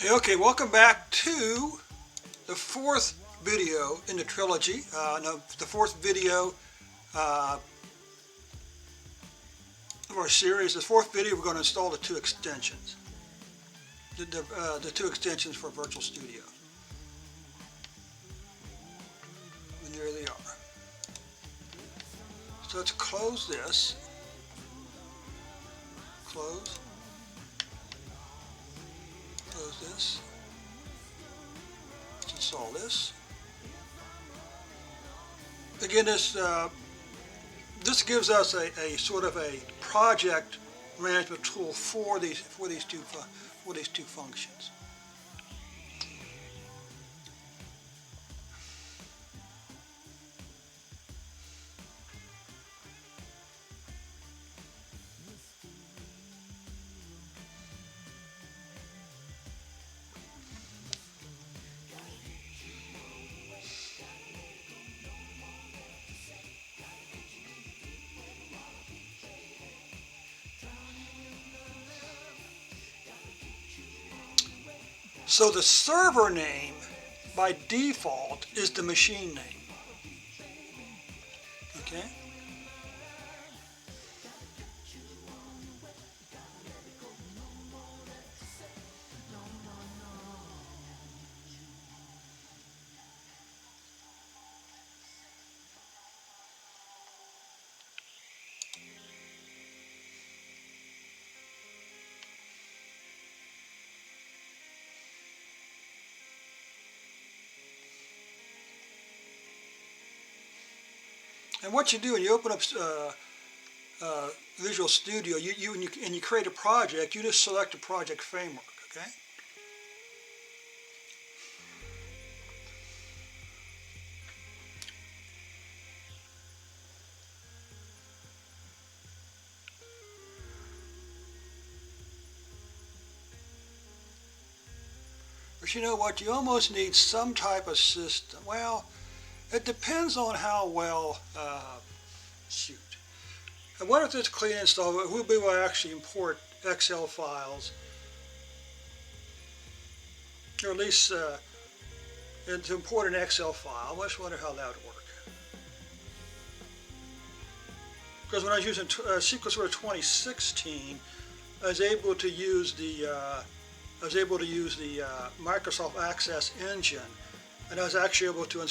Hey, okay, welcome back to the fourth video in the trilogy. No, the fourth video of our series. The fourth video, we're going to install the two extensions, the two extensions for Virtual Studio. And there they are. So let's close this. Close. Close this. Let's install this. Again, this gives us a sort of a project management tool for these two functions. So the server name by default is the machine name. Okay? And what you do when you open up Visual Studio, and you create a project, you just select a project framework, okay? But you know what? You almost need some type of system. Well, it depends on how well, shoot. And what if this clean install, we'll be able to actually import Excel files, or at least and to import an Excel file. I just wonder how that would work. Because when I was using SQL Server 2016, I was able to use the Microsoft Access engine, and I was actually able to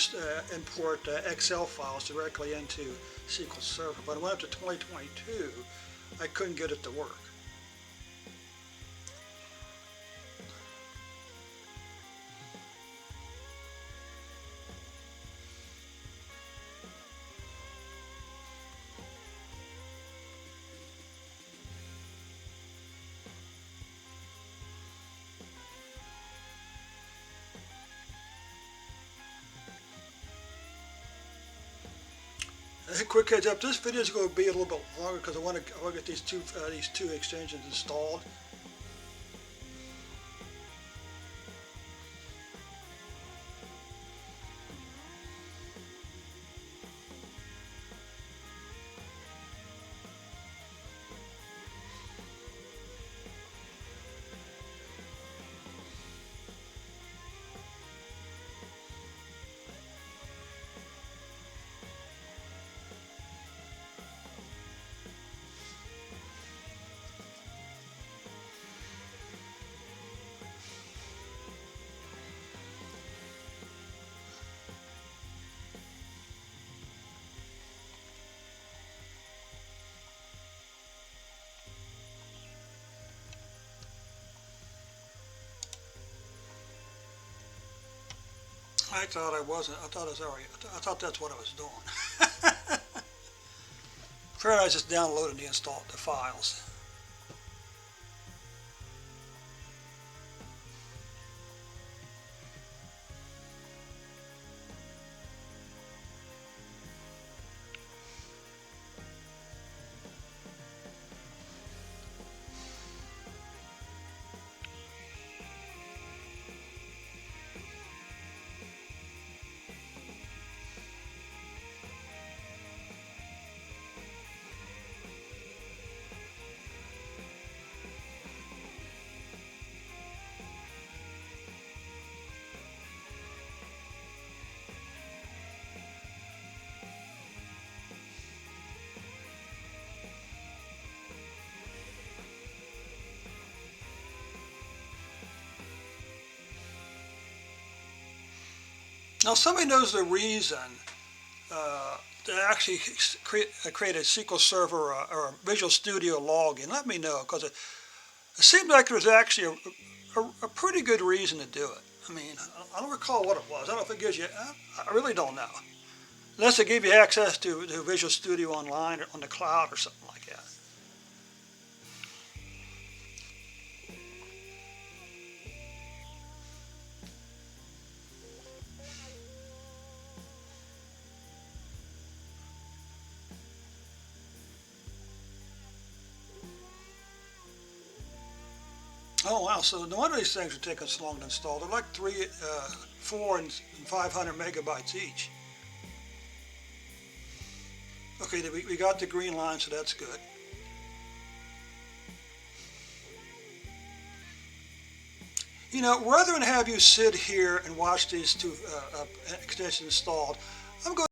import Excel files directly into SQL Server. But when I went up to 2022, I couldn't get it to work. Hey, quick heads up, this video is going to be a little bit longer because I want to get these two extensions installed. I thought I wasn't. I thought I was already. I thought that's what I was doing. Apparently, I just downloaded and installed the files. Now, somebody knows the reason to actually create a SQL Server or a Visual Studio login. Let me know, because it seems like there's actually a pretty good reason to do it. I mean, I don't recall what it was. I don't know if it gives you, I really don't know. Unless they give you access to Visual Studio Online or on the cloud or something like that. Oh wow, so no wonder these things are taking so long to install. They're like 4, and 500 megabytes each. Okay, we got the green line, so that's good. You know, rather than have you sit here and watch these two extensions installed, I'm going